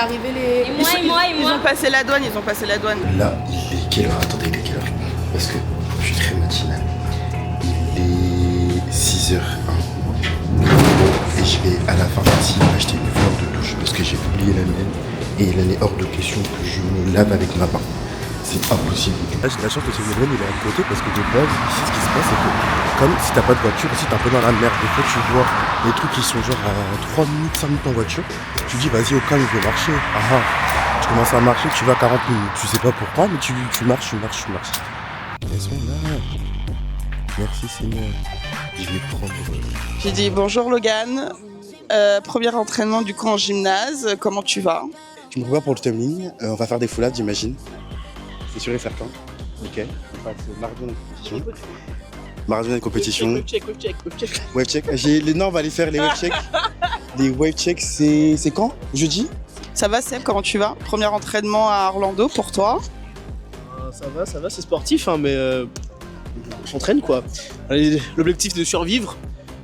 arrivé les... Et moi. Ils ont passé la douane. Là, il est quelle heure? Attendez, il est quelle heure? Parce que je suis très matinal. Il est 6h01. Et je vais à la pharmacie acheter une fleur de douche parce que j'ai oublié la mienne. Et il en est hors de question que je me lave avec ma main. C'est impossible. Là, j'ai de la chance que ce Melon il est à côté parce que de base, ici, ce qui se passe, c'est que comme si t'as pas de voiture, ici t'es un peu dans la merde. Des fois, tu vois des trucs qui sont genre à 3 minutes, 5 minutes en voiture. Tu dis, vas-y, au calme, je vais marcher. Tu commences à marcher, tu vas 40 minutes. Tu sais pas pourquoi, mais tu marches. Elles sont là. Merci Seigneur. Je vais prendre... J'ai dit bonjour Logan. Premier entraînement du coup en gymnase. Comment tu vas? Je me prépare pour le tumbling. On va faire des foulades, j'imagine. C'est sûr et certain. Ok. On passe marathon de compétition. Wave check. Wave check. Non, on va aller faire les wave checks. Les wave checks, c'est quand? Jeudi? Ça va Seb, comment tu vas? Premier entraînement à Orlando pour toi? Ça va, c'est sportif, hein, mais on s'entraîne quoi. Allez, l'objectif est de survivre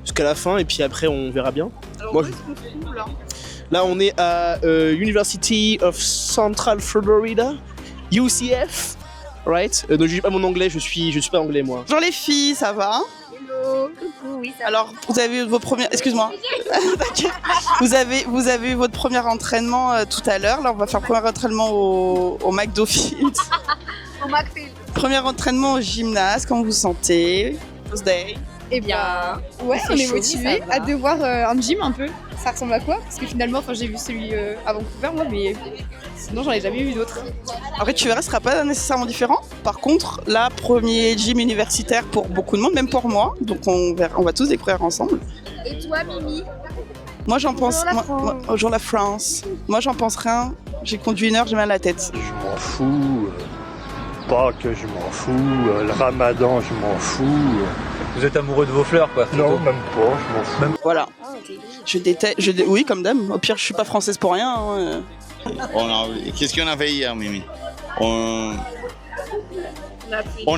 jusqu'à la fin et puis après on verra bien. Alors, moi, où est-ce qu'on se trouve là? Là on est à University of Central Florida, UCF, right? Donc je dis pas mon anglais, je suis pas anglais moi. Bonjour les filles, ça va? Hello, coucou, oui, ça va. Alors, vous avez eu vos premières... Excuse-moi. T'inquiète. Vous avez eu votre premier entraînement tout à l'heure. Là, on va faire le premier entraînement au McDo Field. Au McField. Premier entraînement au gymnase. Comment vous vous sentez? First day. Eh bien, ouais, on est motivés. Hâte de voir un gym un peu. Ça ressemble à quoi? Parce que finalement, j'ai vu celui à Vancouver, moi, mais sinon, j'en ai jamais vu d'autres. Après, tu verras, ce sera pas nécessairement différent. Par contre, là, premier gym universitaire pour beaucoup de monde, même pour moi. Donc, on va tous découvrir ensemble. Et toi, Mimi? Moi, j'en pense... Bonjour la France. Bonjour la France. Moi, j'en pense rien. J'ai conduit 1 heure, j'ai mal à la tête. Je m'en fous. Pâques, je m'en fous. Le ramadan, je m'en fous. Vous êtes amoureux de vos fleurs, quoi? Non, même pas, je m'en fous. Voilà. Je déteste... Oui, comme dame. Au pire, je suis pas française pour rien. Hein. Qu'est-ce qu'on a fait hier, Mimi? On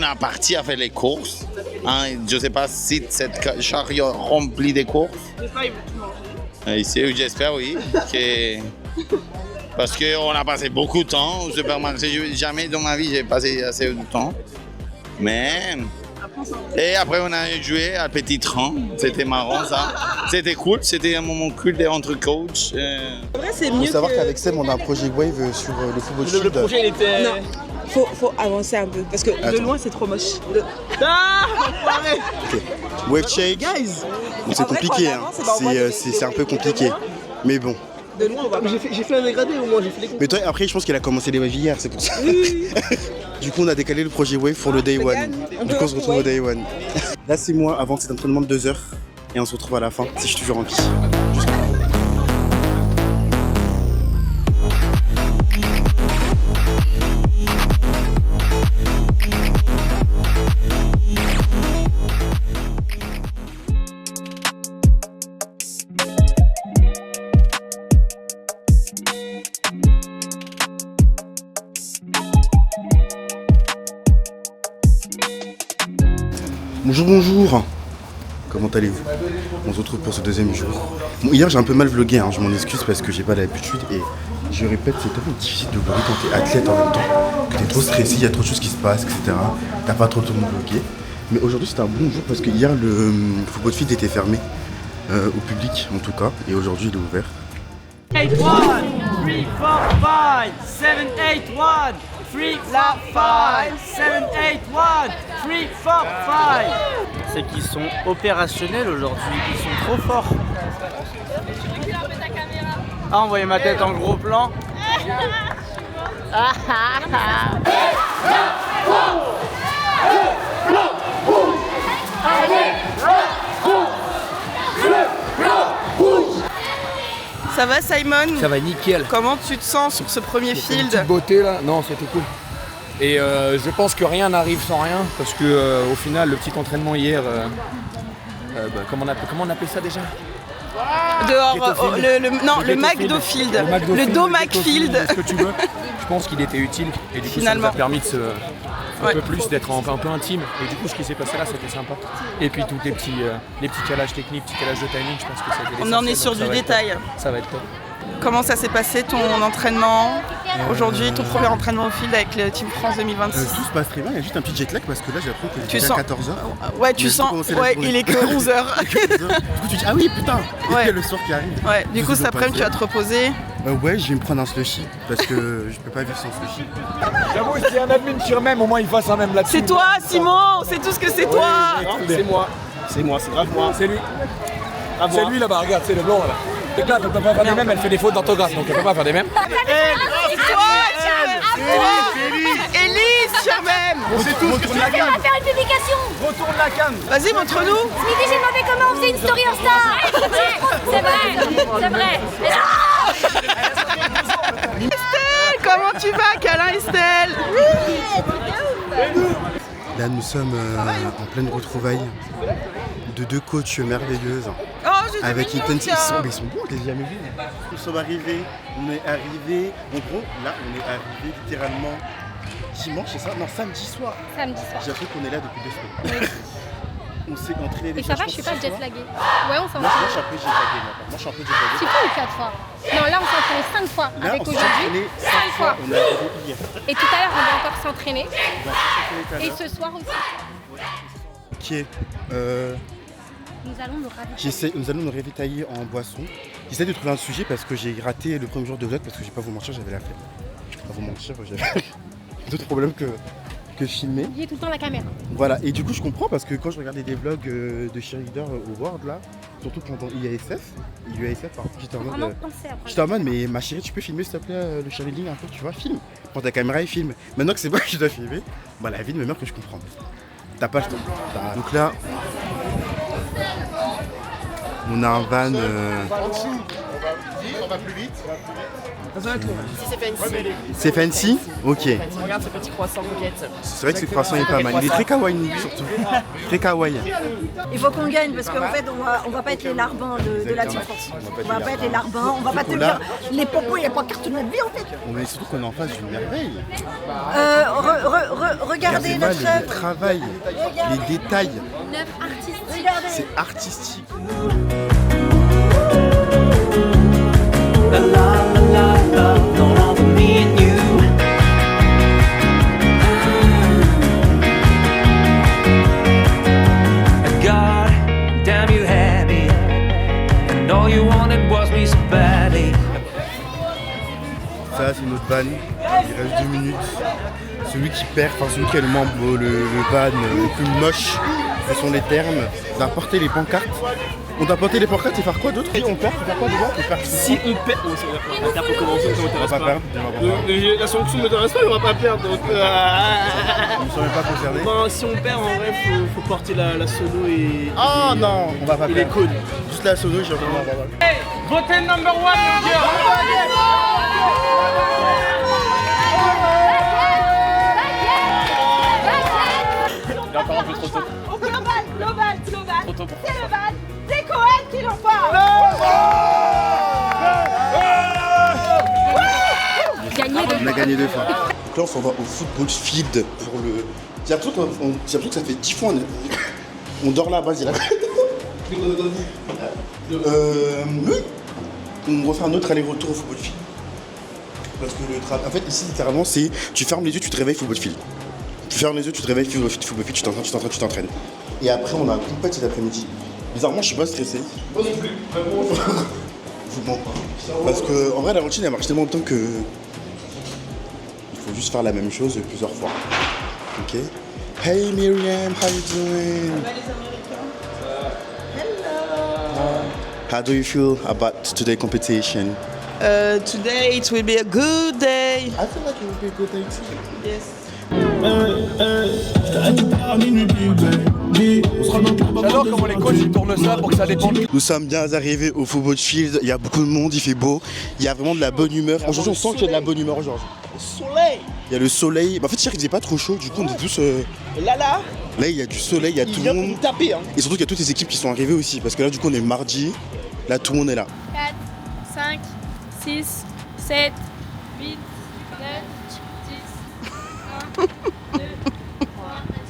a parti à faire les courses. Hein, je ne sais pas si cette chariot remplie de courses. J'espère qu'ils vont tout manger. Ici, j'espère, oui. Parce qu'on a passé beaucoup de temps au supermarché. Jamais dans ma vie, j'ai passé assez de temps. Mais... Et après, on a joué à Petit Train. C'était marrant, ça. C'était cool. C'était un moment cool entre coachs. En vrai, c'est mieux. Il faut savoir qu'avec Seb, on a un projet Wave sur le football Le field. projet il était... Non. Faut avancer un peu. Parce que de loin, c'est trop moche. Ah, Wave check. guys. Bon, c'est compliqué, hein. C'est un peu compliqué. Mais bon. De loin, on va. J'ai fait un dégradé au moins, j'ai fait les courses. Mais toi, après, je pense qu'il a commencé les Wave hier, c'est pour ça. Du coup, on a décalé le projet Wave pour le Day One. Du coup, on se retrouve au Day One. Là, c'est moi avant cet entraînement de 2 heures. Et on se retrouve à la fin, si je suis toujours en vie. Bonjour. Comment allez-vous? On se retrouve pour ce deuxième jour. Bon, hier j'ai un peu mal vlogué, hein. Je m'en excuse parce que j'ai pas l'habitude et je répète, c'est tellement difficile de vlogger quand t'es athlète en même temps, que t'es trop stressé, il y a trop de choses qui se passent, etc. T'as pas trop le temps de vlogger. Mais aujourd'hui c'était un bon jour parce que hier le football field était fermé au public en tout cas et aujourd'hui il est ouvert. 8, 1, 3, 4, 5, 7, 8, 1, 3, 4, 5, 7, 8, 1, 3, 4, 5. C'est qu'ils sont opérationnels aujourd'hui, ils sont trop forts. Ah, envoyez ma tête en gros plan. Ça va Simon? Ça va nickel. Comment tu te sens sur ce premier field? Petite beauté là, non c'était cool. Et je pense que rien n'arrive sans rien parce que au final le petit entraînement hier, comment on appelait ça déjà? Dehors, le McDo Field. Le Do McField. Ce que tu veux. Je pense qu'il était utile et du coup ça nous a permis de un peu plus d'être un peu intime. Et du coup ce qui s'est passé là c'était sympa. Et puis tous les petits calages techniques, petits calages de timing, je pense que ça a été On en est sur du détail. Ça va être top. Comment ça s'est passé ton entraînement aujourd'hui, ton premier entraînement au field avec le Team France 2026? Tout se passe très bien, il y a juste un petit jet lag parce que là j'ai appris qu'il Tu était sens- à 14h. Ouais, tu sens, ouais, il est que 11h. Du coup tu dis ah oui putain, Ouais. il y a le soir qui arrive. Ouais, du coup cet après-midi tu vas te reposer. Ouais, je vais me prendre un slushy parce que je peux pas vivre sans slushy. J'avoue, s'il y a un admin qui remème, au moins il fasse un même là-dessus. C'est toi, Simon, c'est tout ce que c'est toi. C'est moi. C'est moi, c'est grave moi. C'est lui. Grave C'est moi. lui là-bas, regarde, c'est le blond là. C'est clair, elle peut pas faire des mêmes, elle fait des fautes d'orthographe, donc elle peut pas faire des mêmes. Élise, Charmem. On sait tous que c'est la cam. faire une publication. Retourne la cam. Vas-y, montre-nous. Ce midi, j'ai demandé comment on faisait une story Insta. C'est vrai, c'est vrai. Estelle, comment tu vas, câlin Estelle? Là nous sommes en pleine retrouvaille de deux coachs merveilleuses. Oh, je Avec une Intense, ils sont bons, je les ai jamais vus. Nous sommes arrivés, en gros, là on est arrivé littéralement dimanche, c'est ça? Non, samedi soir. Samedi soir. J'ai appris qu'on est là depuis 2 semaines. On s'est entraîné Et déjà. ça va, je suis pas jet laguée. Ouais, on s'en Moi fout. je suis un peu jet lagué, moi je suis un peu jet lagué. 6 fois ou 4 fois? Non, là on s'est entraîné 5 fois Là avec on s'est aujourd'hui. entraîné 5 5 fois. fois, on a arrivé hier. Et tout à l'heure, on va encore s'entraîner. On va s'entraîner tout à Et l'heure. ce soir aussi. Qui est Nous allons nous ravitailler. nous allons nous ravitailler en boisson. J'essaie de trouver un sujet parce que j'ai raté le premier jour de vlog parce que j'ai pas vous mentir, j'avais la flemme. Pas vous mentir, j'avais d'autres problèmes que filmer. Oubliez tout le temps la caméra. Voilà, et du coup je comprends parce que quand je regardais des vlogs de cheerleader au World là, surtout pendant UASF, pardon, j'étais en Vraiment mode, penser après. j'étais en mode mais ma chérie tu peux filmer s'il te plaît le cheerleading un peu, tu vois, filme. Prends ta caméra et filme. Maintenant que c'est moi qui dois filmer, bah la vie de ma mère que je comprends. T'as pas le temps. Donc là, on a un van. On va plus vite. C'est fancy? Ok. Regarde ce petit croissant coquette. C'est vrai que ce croissant est pas mal. Il est très kawaii surtout. Très kawaii. Il faut qu'on gagne parce qu'en fait on va pas être les larbins de la Team France. On va pas être les larbins, on va pas tenir les popos et les pancartes de notre vie en fait. On est surtout qu'on est en face d'une merveille. Regardez notre le œuvre. travail, les détails. Une œuvre artistique. Regardez. C'est artistique. La la la la, no longer me and you. God damn you had me, and all you wanted was me so badly. Ça c'est notre van, il reste 2 minutes. Celui qui perd, enfin celui qui a le van le plus moche, ce sont les termes. On a porté les pancartes. On doit porter les pancartes et faire quoi d'autre? Si on perd, on faire quoi dedans? Si on perd, oh, c'est la pour commencer, ça On m'intéresse va pas. pas perdre. La sanction ne m'intéresse pas, on va pas perdre. Donc, Nous ne sommes même pas concernés. bon, si on perd, en vrai, faut porter la solo et. Oh non, on va pas et les perdre. codes. Juste la solo, j'ai vraiment pas. Votez number one, mon gars. Il est encore un peu trop tôt. Global. Trop tôt. C'est le van. C'est Cohen qui l'emporte. On a gagné 2 fois. Donc là on s'en va au football field pour le. J'ai l'impression que ça fait 10 fois on dort là-bas, j'ai la oui. On refait un autre aller-retour au football field. Parce que en fait ici littéralement c'est tu fermes les yeux, tu te réveilles football field. Tu fermes les yeux, tu te réveilles football field, tu t'entraînes. Et après on a un compète cet après-midi. Bizarrement je suis pas stressé. Moi non plus. Je vous mens pas. Parce que en vrai la routine elle marche tellement bien que il faut juste faire la même chose plusieurs fois. Ok. Hey Miriam, how you doing? How do you feel about today's competition? Today it will be a good day. I feel like it will be a good day too. Yes. J'adore comment les coachs ils tournent ça pour que ça dépende. Nous sommes bien arrivés au football field, il y a beaucoup de monde, il fait beau, il y a vraiment de la bonne humeur. Aujourd'hui on sent qu'il y a de la bonne humeur aujourd'hui. Soleil. Il y a le soleil, en fait hier il faisait pas trop chaud, du coup on est tous... Là. Là il y a du soleil, il y a tout le monde. Taper, hein. Et surtout qu'il y a toutes les équipes qui sont arrivées aussi, parce que là du coup on est mardi, là tout le monde est là. 4, 5, 6, 7, 8, 9, 10, 1, 2, 3,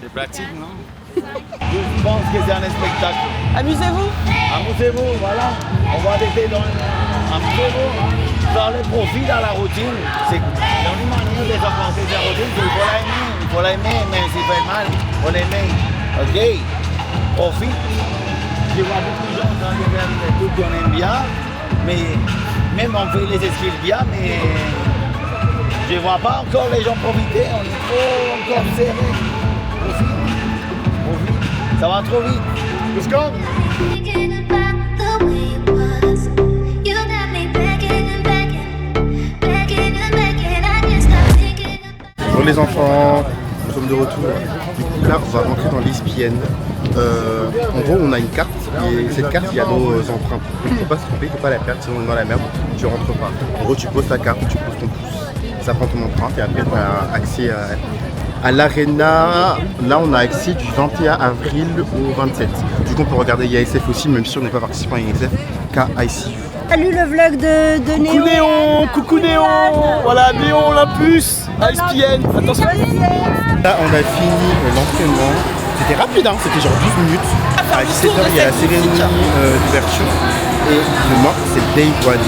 C'est pratique, non? 5, Je pense que c'est un spectacle. Amusez-vous. Amusez-vous, voilà. On va arrêter dans amusez-vous. Faire le profit dans la routine. C'est une manière de s'avancer de la routine. Il faut l'aimer, même s'il fait mal. Il faut l'aimer. Ok? Profite. Je vois beaucoup de gens en train de faire des trucs qu'on aime bien, mais même on fait les skills bien, mais je ne vois pas encore les gens profiter. On est trop encore serré. Profite. Ça va trop vite. Let's go. Bonjour les enfants, nous sommes de retour. Du coup là on va rentrer dans l'ESPN. En gros on a une carte et cette carte il y a nos empreintes. Il ne faut pas se tromper, il ne faut pas la perdre, sinon on est dans la merde, tu rentres pas. En gros tu poses ta carte, tu poses ton pouce, ça prend ton empreinte et après tu as accès à l'Arena. Là on a accès du 21 avril au 27. Du coup on peut regarder IASF aussi, même si on n'est pas participant à IASF, KICU. Salut le vlog de Néon. Coucou Néon, coucou Néon. Voilà Néon, la puce, à ESPN, attention. Là on a fini l'entraînement, c'était rapide hein, c'était genre 12 minutes. À 17h il y a la cérémonie d'ouverture et demain c'est Day One.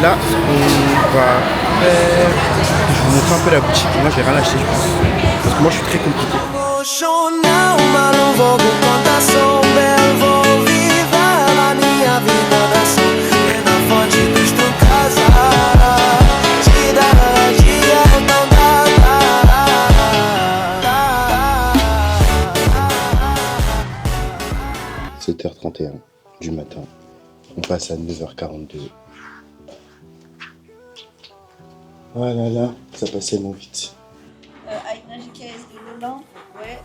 Là on va faire, je vous montre un peu la boutique, moi j'ai rien acheté je pense, parce que moi je suis très compliqué. « 7h31 du matin, on passe à 9h42. Oh là là, ça passait tellement vite. Aïna JKS de Lolan, ouais.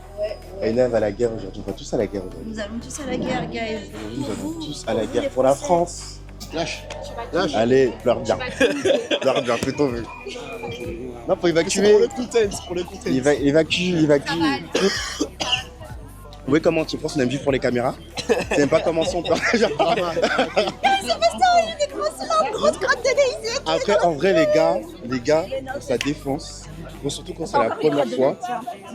Aïna va à la guerre aujourd'hui, on va tous à la guerre aujourd'hui. Nous allons tous à la guerre, guys. Nous allons tous à la guerre pour la France. Lâche. Allez, pleure bien. Pleure bien, fais ton vœu. Non, faut évacuer. Pour le content. Évacue. Oui, comment tu penses? On aime vivre pour les caméras. Tu n'aimes pas comment on parle. Après, en vrai, les gars, pour sa défense, surtout quand c'est la première fois,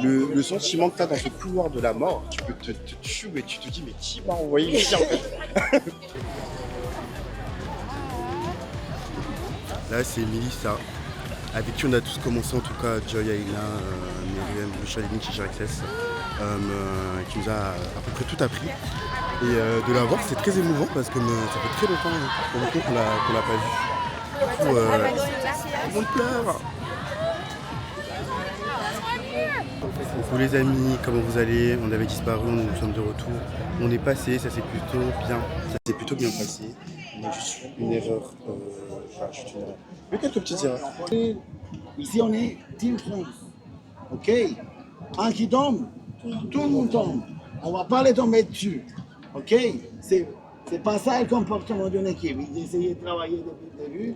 le sentiment que tu as dans ce couloir de la mort, tu peux te tuer et tu te dis, mais qui m'a envoyé ici en fait? Là, c'est Melissa, avec qui on a tous commencé, en tout cas, Joy, Aïna, Myriam, Chalini, Access, qui nous a à peu près tout appris. Et de la voir, c'est très émouvant parce que ça fait très longtemps qu'on l'a pas vu. Du coup, tout le monde pleure. Coucou les amis, comment vous allez? On avait disparu, nous sommes de retour. On est passé, ça s'est plutôt bien passé. On a juste une erreur. Mais quelques petites erreurs. Ici on est Team France. Ok? Un qui tombe, tout le monde tombe. On va pas les tomber dessus. Ok? C'est pas ça le comportement d'une équipe. D'essayer de travailler depuis le début,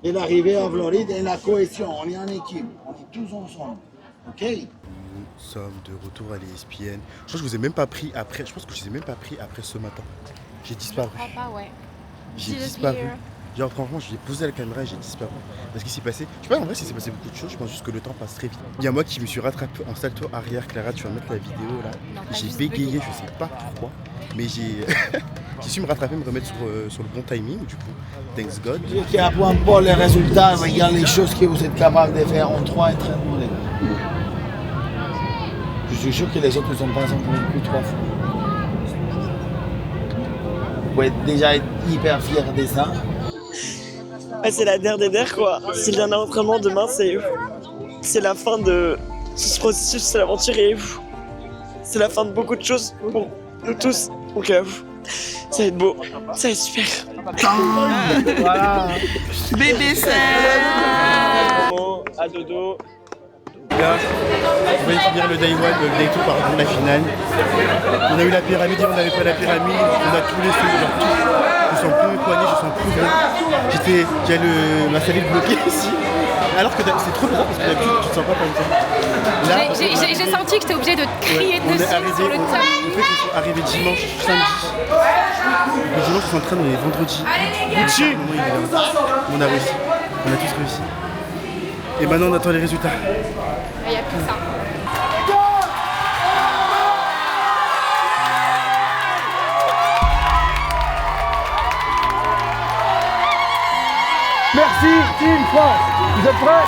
de l'arrivée à Floride et la cohésion. On est en équipe, on est tous ensemble. Ok? Nous sommes de retour à l'ESPN. Je pense que je vous ai même pas pris après. Je pense que je vous ai même pas pris après ce matin. J'ai disparu. Je crois pas, ouais. J'ai disparu. Genre franchement, j'ai posé la caméra et j'ai disparu. Parce qu'il s'est passé, je sais pas en vrai s'il s'est passé beaucoup de choses, je pense juste que le temps passe très vite. Il y a moi qui me suis rattrapé en salto arrière, Clara, tu vas mettre la vidéo là. J'ai bégayé, je sais pas pourquoi, mais j'ai su me rattraper, me remettre sur le bon timing du coup. Thanks God. Qui apprend pas les résultats, regarde les choses que vous êtes capable de faire en 3 entraînements. Je suis sûr que les autres ne sont pas en train de 3 fois. Vous pouvez déjà être hyper fiers de ça. Ouais, c'est la dernière quoi. C'est le dernier entraînement demain, c'est la fin de ce processus, c'est l'aventure et c'est la fin de beaucoup de choses pour nous tous. Donc ça va être beau, ça va être super. Voilà. Bébé Seb. À dodo. Là, on va finir le day 1, le day 2, pardon, la finale. On a eu la pyramide, on n'avait pas la pyramide, on a tout laissé, genre tout. Je sens plus mes poignets, je sens plus rien. J'ai ma salive bloquée ici. Alors que c'est trop bizarre parce que d'habitude tu te sens pas comme ça. J'ai senti que j'étais obligée de te crier dessus sur le top. En fait, on est arrivé dimanche, samedi. Le dimanche, on s'entraîne, on est vendredi. On a réussi. On a tous réussi. Et maintenant, on attend les résultats. Il n'y a plus ça. Merci Team France. Vous êtes prêts?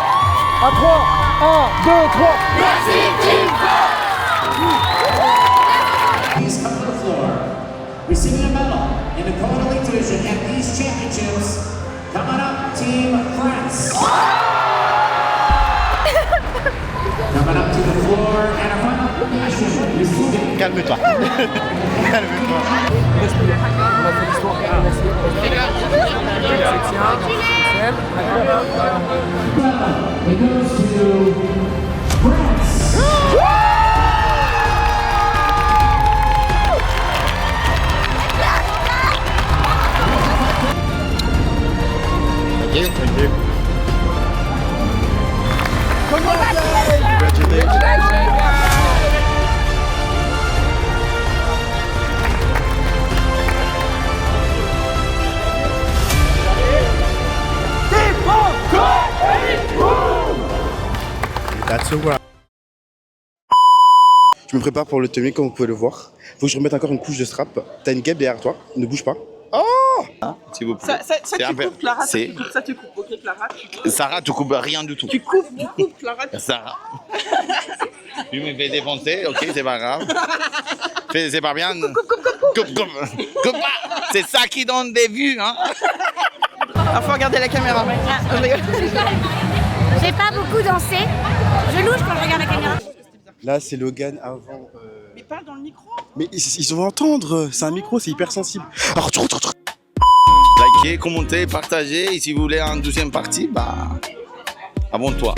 À 3, 1, 2, 3. Merci Team France. Please come to the floor. Receiving a medal in the co-elite division at these championships. Come on up, Team France. Coming up to the floor and a final competition. Receiving. Calme-toi. Calme-toi. It goes to France. Thank you. That's a wrap. Je me prépare pour le tenue comme vous pouvez le voir. Faut que je remette encore une couche de strap. T'as une guêpe derrière toi, ne bouge pas. Oh, s'il vous plaît. Ça tu coupes, Clara, ça tu coupes. Ok, Clara, tu coupes. Sarah, tu coupes rien du tout. Tu coupes, Clara. Sarah. Tu me fais défoncer, ok, c'est pas grave. C'est pas bien. Coupe pas. C'est ça qui donne des vues, hein. Ah, faut regarder la caméra. J'ai pas beaucoup dansé. Je louche quand je regarde la caméra. là c'est Logan avant. Mais parle dans le micro. Mais ils vont entendre, c'est un micro, c'est hyper sensible. Alors, Likez, commentez, partagez. Et si vous voulez une deuxième partie, bah abonne-toi.